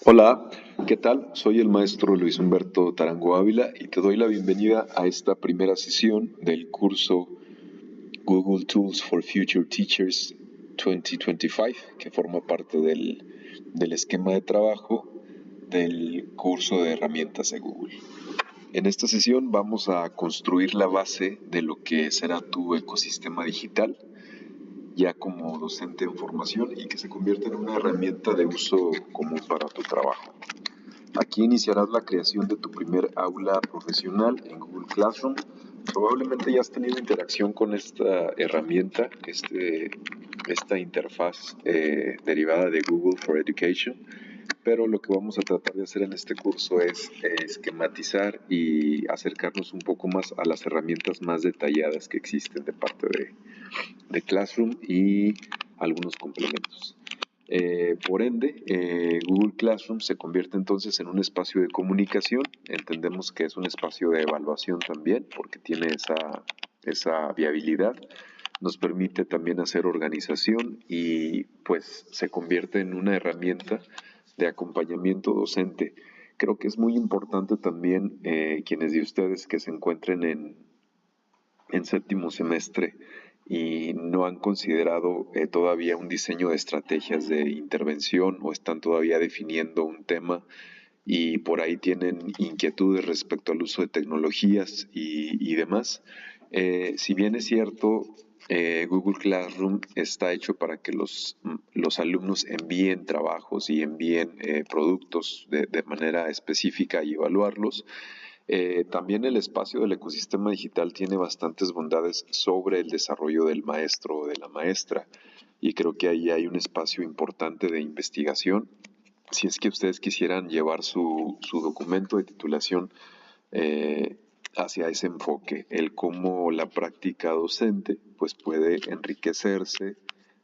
Hola, ¿qué tal? Soy el maestro Luis Humberto Tarango Ávila y te doy la bienvenida a esta primera sesión del curso Google Tools for Future Teachers 2025, que forma parte del esquema de trabajo del curso de herramientas de Google. En esta sesión vamos a construir la base de lo que será tu ecosistema digital, ya como docente en formación y que se convierta en una herramienta de uso común para tu trabajo. Aquí iniciarás la creación de tu primer aula profesional en Google Classroom. Probablemente ya has tenido interacción con esta herramienta, esta interfaz derivada de Google for Education, pero lo que vamos a tratar de hacer en este curso es esquematizar y acercarnos un poco más a las herramientas más detalladas que existen de parte de Classroom y algunos complementos. Por ende, Google Classroom se convierte entonces en un espacio de comunicación. Entendemos que es un espacio de evaluación también, porque tiene esa viabilidad. Nos permite también hacer organización y pues se convierte en una herramienta de acompañamiento docente. Creo que es muy importante también quienes de ustedes que se encuentren en séptimo semestre y no han considerado todavía un diseño de estrategias de intervención o están todavía definiendo un tema y por ahí tienen inquietudes respecto al uso de tecnologías y demás. Si bien es cierto, Google Classroom está hecho para que los alumnos envíen trabajos y envíen productos de manera específica y evaluarlos. También el espacio del ecosistema digital tiene bastantes bondades sobre el desarrollo del maestro o de la maestra y creo que ahí hay un espacio importante de investigación. Si es que ustedes quisieran llevar su documento de titulación eh, hacia ese enfoque, el cómo la práctica docente pues puede enriquecerse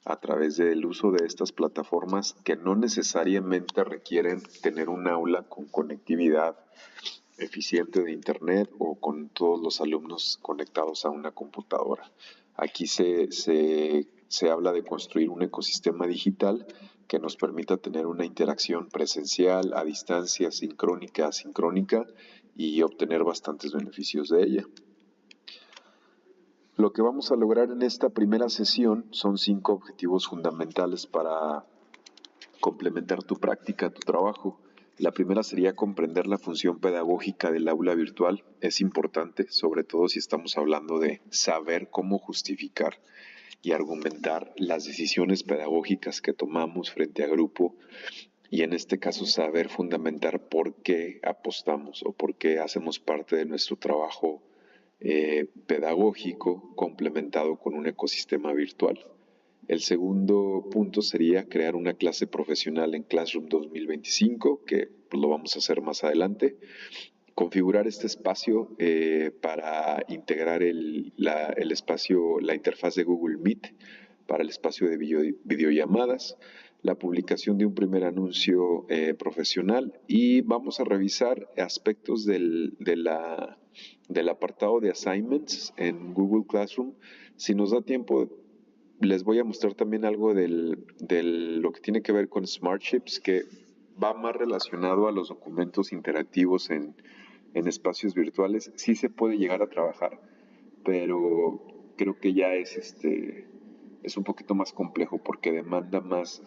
a través del uso de estas plataformas que no necesariamente requieren tener un aula con conectividad eficiente de Internet o con todos los alumnos conectados a una computadora. Aquí se habla de construir un ecosistema digital que nos permita tener una interacción presencial, a distancia, sincrónica, asincrónica y obtener bastantes beneficios de ella. Lo que vamos a lograr en esta primera sesión son 5 objetivos fundamentales para complementar tu práctica, tu trabajo. La primera sería comprender la función pedagógica del aula virtual. Es importante, sobre todo si estamos hablando de saber cómo justificar y argumentar las decisiones pedagógicas que tomamos frente a grupo y en este caso saber fundamentar por qué apostamos o por qué hacemos parte de nuestro trabajo pedagógico complementado con un ecosistema virtual. El segundo punto sería crear una clase profesional en Classroom 2025, que pues, lo vamos a hacer más adelante. Configurar este espacio para integrar el espacio, la interfaz de Google Meet para el espacio de videollamadas, la publicación de un primer anuncio profesional y vamos a revisar aspectos del apartado de assignments en Google Classroom. Si nos da tiempo, les voy a mostrar también algo lo que tiene que ver con Smartships, que va más relacionado a los documentos interactivos en espacios virtuales. Sí se puede llegar a trabajar, pero creo que ya es un poquito más complejo porque demanda más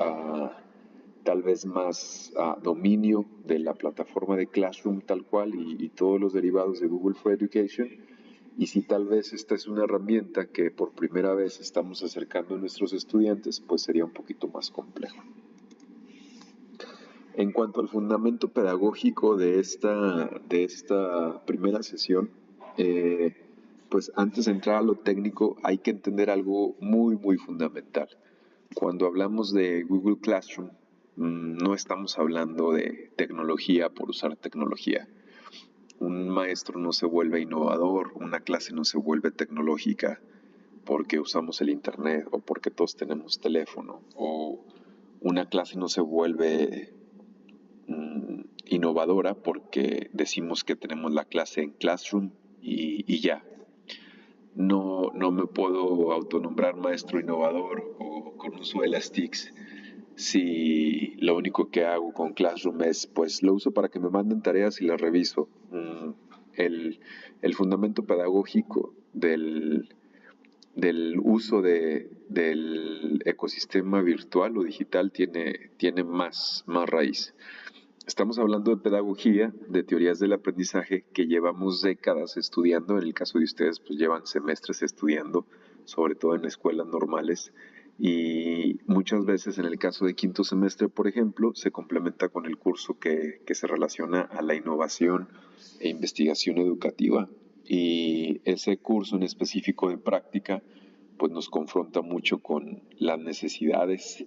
tal vez más dominio de la plataforma de Classroom tal cual y todos los derivados de Google for Education. Y si tal vez esta es una herramienta que por primera vez estamos acercando a nuestros estudiantes, pues sería un poquito más complejo. En cuanto al fundamento pedagógico de esta primera sesión, eh, pues antes de entrar a lo técnico hay que entender algo muy, muy fundamental. Cuando hablamos de Google Classroom, no estamos hablando de tecnología por usar tecnología. Un maestro no se vuelve innovador, una clase no se vuelve tecnológica porque usamos el Internet o porque todos tenemos teléfono, o una clase no se vuelve innovadora porque decimos que tenemos la clase en Classroom y ya. No me puedo autonombrar maestro innovador o con uso de las TICs si lo único que hago con Classroom es, pues lo uso para que me manden tareas y las reviso. El, el fundamento pedagógico del uso del ecosistema virtual o digital tiene más raíz. Estamos hablando de pedagogía, de teorías del aprendizaje que llevamos décadas estudiando. En el caso de ustedes, pues llevan semestres estudiando, sobre todo en escuelas normales. Y muchas veces en el caso de quinto semestre, por ejemplo, se complementa con el curso que se relaciona a la innovación e investigación educativa. Y ese curso en específico de práctica, pues nos confronta mucho con las necesidades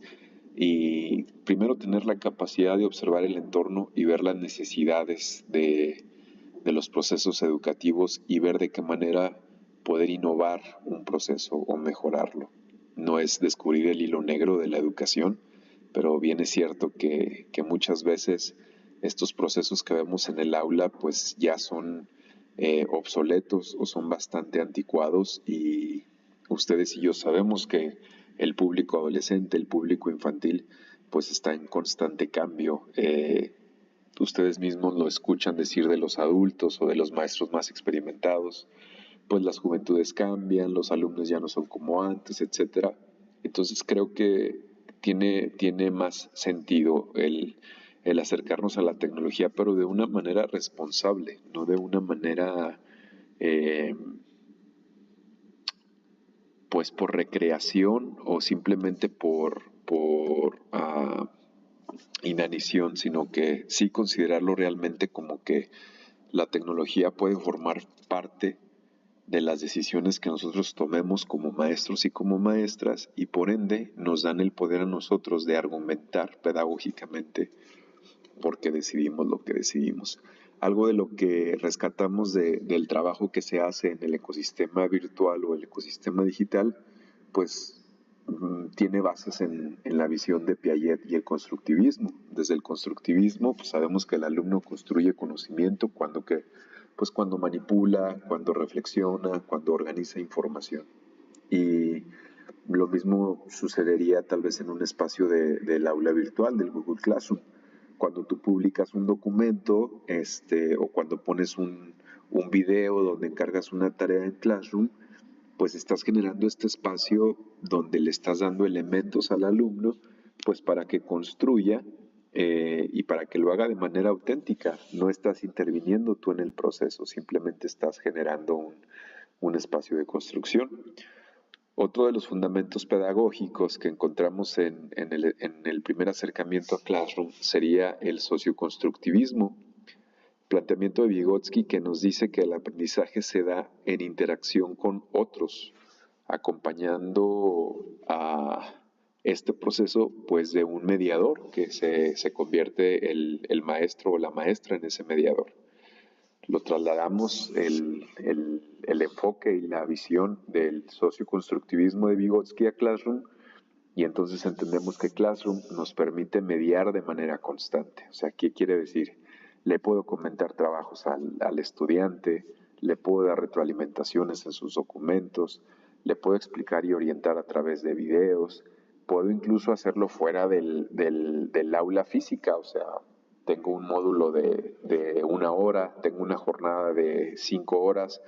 y primero tener la capacidad de observar el entorno y ver las necesidades de los procesos educativos y ver de qué manera poder innovar un proceso o mejorarlo. No es descubrir el hilo negro de la educación, pero bien es cierto que muchas veces estos procesos que vemos en el aula pues ya son obsoletos o son bastante anticuados y ustedes y yo sabemos que el público adolescente, el público infantil, pues está en constante cambio. Ustedes mismos lo escuchan decir de los adultos o de los maestros más experimentados, pues las juventudes cambian, los alumnos ya no son como antes, etcétera. Entonces creo que tiene más sentido el acercarnos a la tecnología, pero de una manera responsable, no de una manera eh, pues por recreación o simplemente por inanición, sino que sí considerarlo realmente como que la tecnología puede formar parte de las decisiones que nosotros tomemos como maestros y como maestras y por ende nos dan el poder a nosotros de argumentar pedagógicamente porque decidimos lo que decidimos. Algo de lo que rescatamos del trabajo que se hace en el ecosistema virtual o el ecosistema digital, pues tiene bases en la visión de Piaget y el constructivismo. Desde el constructivismo, pues sabemos que el alumno construye conocimiento pues cuando manipula, cuando reflexiona, cuando organiza información. Y lo mismo sucedería tal vez en un espacio del aula virtual, del Google Classroom. Cuando tú publicas un documento o cuando pones un video donde encargas una tarea en Classroom, pues estás generando este espacio donde le estás dando elementos al alumno, pues para que construya y para que lo haga de manera auténtica. No estás interviniendo tú en el proceso, simplemente estás generando un espacio de construcción. Otro de los fundamentos pedagógicos que encontramos en el primer acercamiento a Classroom sería el socioconstructivismo, planteamiento de Vygotsky que nos dice que el aprendizaje se da en interacción con otros, acompañando a este proceso pues de un mediador que se convierte el maestro o la maestra en ese mediador. Lo trasladamos el enfoque y la visión del socioconstructivismo de Vygotsky a Classroom y entonces entendemos que Classroom nos permite mediar de manera constante. O sea, ¿qué quiere decir? Le puedo comentar trabajos al estudiante, le puedo dar retroalimentaciones en sus documentos, le puedo explicar y orientar a través de videos, puedo incluso hacerlo fuera del aula física, o sea, tengo un módulo de 1 hora, tengo una jornada de 5 horas,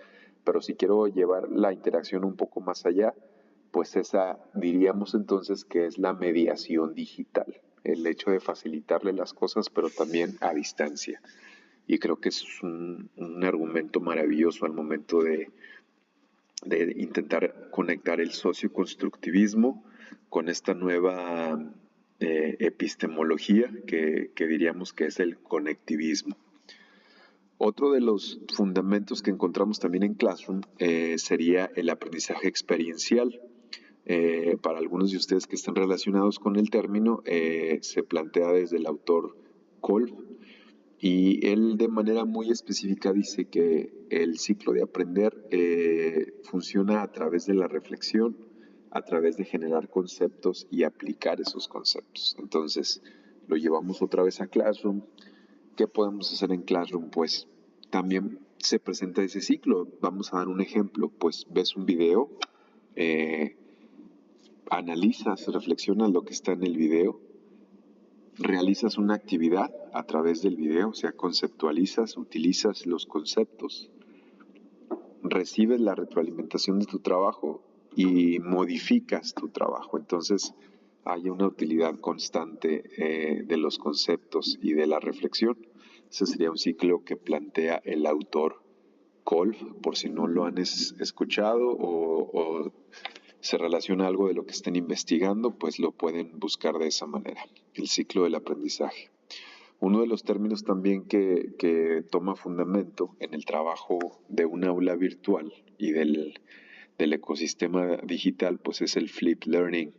pero si quiero llevar la interacción un poco más allá, pues esa diríamos entonces que es la mediación digital, el hecho de facilitarle las cosas, pero también a distancia. Y creo que es un argumento maravilloso al momento de intentar conectar el socioconstructivismo con esta nueva epistemología que diríamos que es el conectivismo. Otro de los fundamentos que encontramos también en Classroom sería el aprendizaje experiencial. Para algunos de ustedes que están relacionados con el término, se plantea desde el autor Kolb y él de manera muy específica dice que el ciclo de aprender funciona a través de la reflexión, a través de generar conceptos y aplicar esos conceptos. Entonces, lo llevamos otra vez a Classroom. ¿Qué podemos hacer en Classroom? Pues también se presenta ese ciclo. Vamos a dar un ejemplo. Pues ves un video, analizas, reflexionas lo que está en el video realizas una actividad a través del video, o sea, conceptualizas, utilizas los conceptos, recibes la retroalimentación de tu trabajo y modificas tu trabajo. Entonces, hay una utilidad constante de los conceptos y de la reflexión. Ese sería un ciclo que plantea el autor Kolb, por si no lo han escuchado o se relaciona algo de lo que estén investigando, pues lo pueden buscar de esa manera, el ciclo del aprendizaje. Uno de los términos también que toma fundamento en el trabajo de un aula virtual y del ecosistema digital, pues es el flip learning.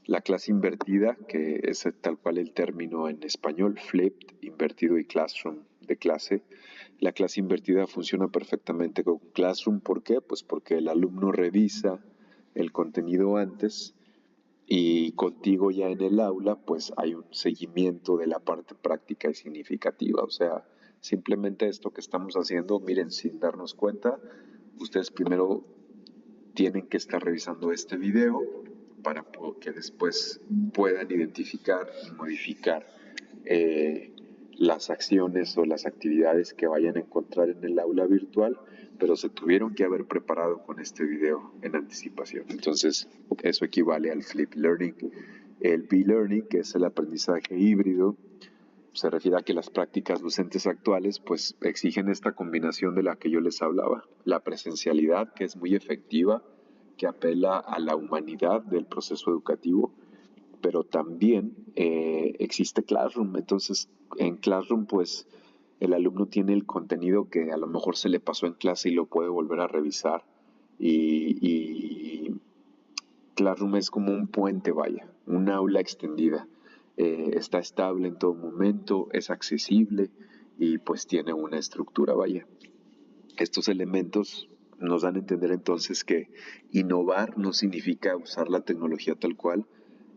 La clase invertida, que es tal cual el término en español, flipped, invertido, y classroom, de clase. La clase invertida funciona perfectamente con Classroom. ¿Por qué? Pues porque el alumno revisa el contenido antes y contigo ya en el aula pues hay un seguimiento de la parte práctica y significativa. O sea, simplemente esto que estamos haciendo, miren, sin darnos cuenta, ustedes primero tienen que estar revisando este video para que después puedan identificar y modificar las acciones o las actividades que vayan a encontrar en el aula virtual, pero se tuvieron que haber preparado con este video en anticipación. Entonces, eso equivale al flip learning. El B-learning, que es el aprendizaje híbrido, se refiere a que las prácticas docentes actuales pues exigen esta combinación de la que yo les hablaba, la presencialidad, que es muy efectiva, que apela a la humanidad del proceso educativo, pero también existe Classroom. Entonces, en Classroom pues el alumno tiene el contenido que a lo mejor se le pasó en clase y lo puede volver a revisar, y Classroom es como un puente, vaya, un aula extendida. Está estable en todo momento, es accesible y pues tiene una estructura, vaya. Estos elementos nos dan a entender entonces que innovar no significa usar la tecnología tal cual.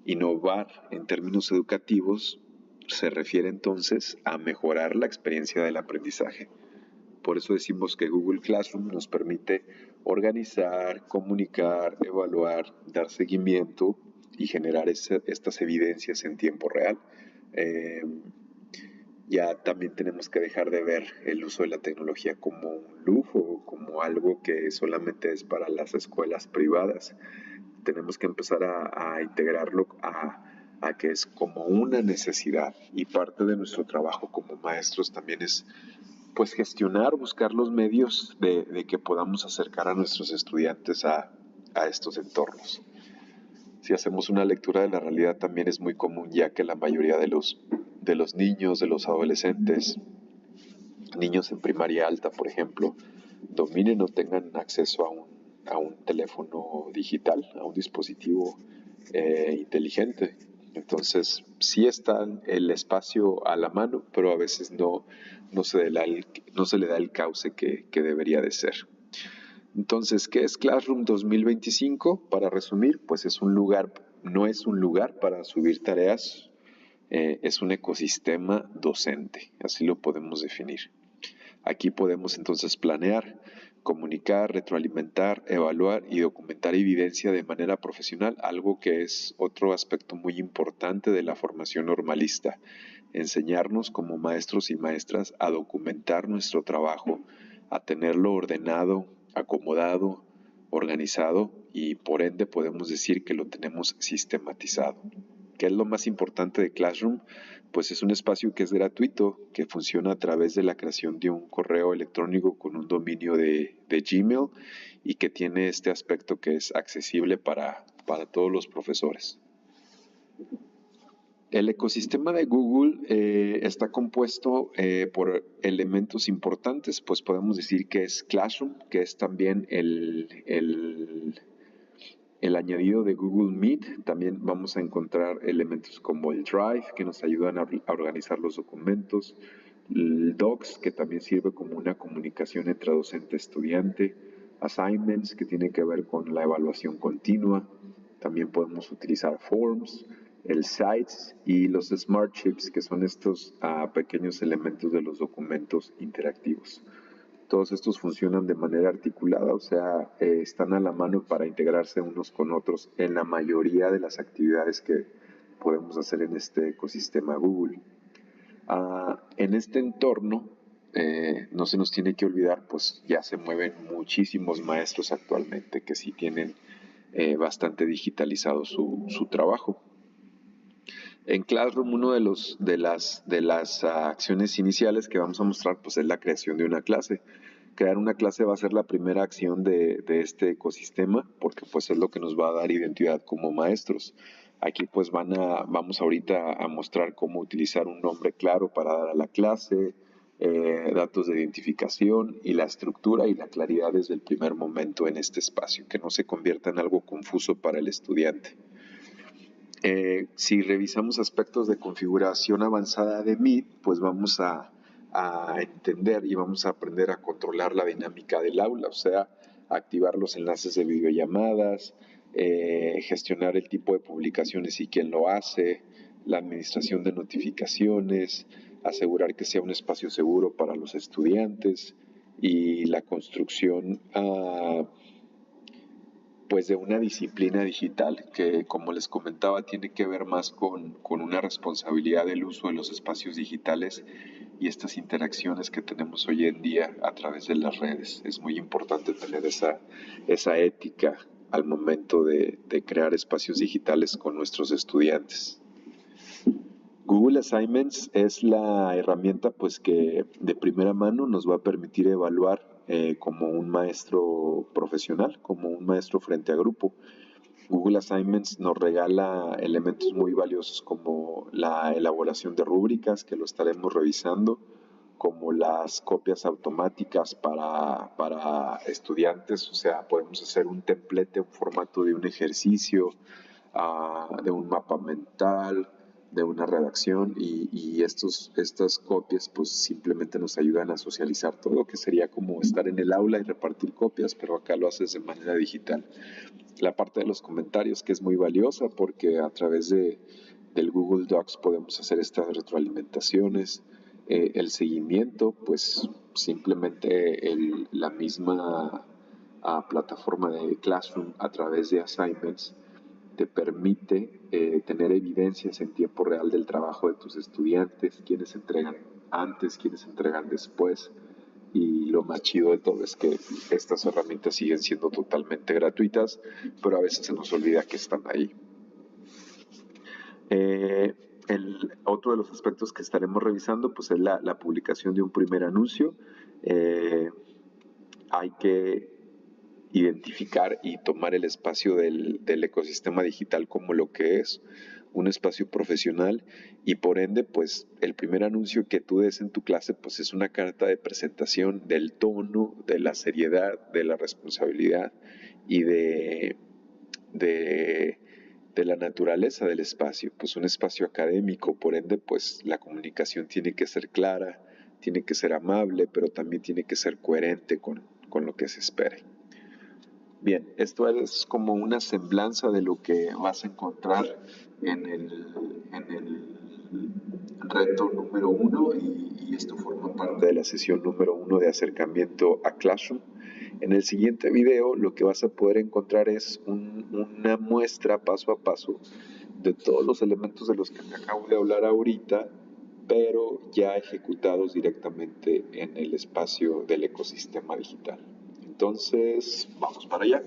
Innovar en términos educativos se refiere entonces a mejorar la experiencia del aprendizaje. Por eso decimos que Google Classroom nos permite organizar, comunicar, evaluar, dar seguimiento y generar estas evidencias en tiempo real. Ya también tenemos que dejar de ver el uso de la tecnología como un lujo, como algo que solamente es para las escuelas privadas. Tenemos que empezar a integrarlo a que es como una necesidad, y parte de nuestro trabajo como maestros también es pues gestionar, buscar los medios de que podamos acercar a nuestros estudiantes a estos entornos. Si hacemos una lectura de la realidad, también es muy común ya que la mayoría de los niños, de los adolescentes, niños en primaria alta, por ejemplo, dominen o tengan acceso a un teléfono digital, a un dispositivo inteligente. Entonces, sí está el espacio a la mano, pero a veces no se le da el cauce que debería de ser. Entonces, ¿qué es Classroom 2025? Para resumir, pues es un lugar, no es un lugar para subir tareas, es un ecosistema docente, así lo podemos definir. Aquí podemos entonces planear, comunicar, retroalimentar, evaluar y documentar evidencia de manera profesional, algo que es otro aspecto muy importante de la formación normalista. Enseñarnos como maestros y maestras a documentar nuestro trabajo, a tenerlo ordenado, acomodado, organizado, y por ende podemos decir que lo tenemos sistematizado. ¿Qué es lo más importante de Classroom? Pues es un espacio que es gratuito, que funciona a través de la creación de un correo electrónico con un dominio de Gmail, y que tiene este aspecto que es accesible para todos los profesores. El ecosistema de Google está compuesto por elementos importantes, pues podemos decir que es Classroom, que es también el añadido de Google Meet. También vamos a encontrar elementos como el Drive, que nos ayudan a organizar los documentos, el Docs, que también sirve como una comunicación entre docente y estudiante, Assignments, que tiene que ver con la evaluación continua. También podemos utilizar Forms, el Sites y los Smart Chips, que son estos pequeños elementos de los documentos interactivos. Todos estos funcionan de manera articulada, o sea, están a la mano para integrarse unos con otros en la mayoría de las actividades podemos hacer en este ecosistema Google. En este entorno, no se nos tiene que olvidar, pues ya se mueven muchísimos maestros actualmente que sí tienen bastante digitalizado su trabajo. En Classroom, uno de las acciones iniciales que vamos a mostrar pues, es la creación de una clase. Crear una clase va a ser la primera acción de este ecosistema porque pues es lo que nos va a dar identidad como maestros. Aquí pues vamos ahorita a mostrar cómo utilizar un nombre claro para dar a la clase, datos de identificación y la estructura y la claridad desde el primer momento en este espacio, que no se convierta en algo confuso para el estudiante. Si revisamos aspectos de configuración avanzada de Meet, pues vamos a entender y vamos a aprender a controlar la dinámica del aula, o sea, activar los enlaces de videollamadas, gestionar el tipo de publicaciones y quién lo hace, la administración de notificaciones, asegurar que sea un espacio seguro para los estudiantes y la construcción pues de una disciplina digital que, como les comentaba, tiene que ver más con una responsabilidad del uso de los espacios digitales y estas interacciones que tenemos hoy en día a través de las redes. Es muy importante tener esa ética al momento de crear espacios digitales con nuestros estudiantes. Google Assignments es la herramienta pues que de primera mano nos va a permitir evaluar como un maestro profesional, como un maestro frente a grupo. Google Assignments nos regala elementos muy valiosos como la elaboración de rúbricas, que lo estaremos revisando, como las copias automáticas para estudiantes, o sea, podemos hacer un templete, un formato de un ejercicio, de un mapa mental, de una redacción y estas copias pues simplemente nos ayudan a socializar todo, que sería como estar en el aula y repartir copias, pero acá lo haces de manera digital. La parte de los comentarios que es muy valiosa porque a través del Google Docs podemos hacer estas retroalimentaciones, el seguimiento, pues simplemente la misma plataforma de Classroom a través de Assignments te permite tener evidencias en tiempo real del trabajo de tus estudiantes, quienes entregan antes, quienes entregan después. Y lo más chido de todo es que estas herramientas siguen siendo totalmente gratuitas, pero a veces se nos olvida que están ahí. Otro de los aspectos que estaremos revisando pues, es la publicación de un primer anuncio. Hay que identificar y tomar el espacio del ecosistema digital como lo que es un espacio profesional y por ende pues el primer anuncio que tú des en tu clase pues es una carta de presentación del tono, de la seriedad, de la responsabilidad y de la naturaleza del espacio, pues un espacio académico, por ende pues la comunicación tiene que ser clara, tiene que ser amable, pero también tiene que ser coherente con lo que se espere. Bien, esto es como una semblanza de lo que vas a encontrar en el reto número 1 y esto forma parte de la sesión número 1 de acercamiento a Classroom. En el siguiente video lo que vas a poder encontrar es una muestra paso a paso de todos los elementos de los que te acabo de hablar ahorita, pero ya ejecutados directamente en el espacio del ecosistema digital. Entonces, vamos para allá.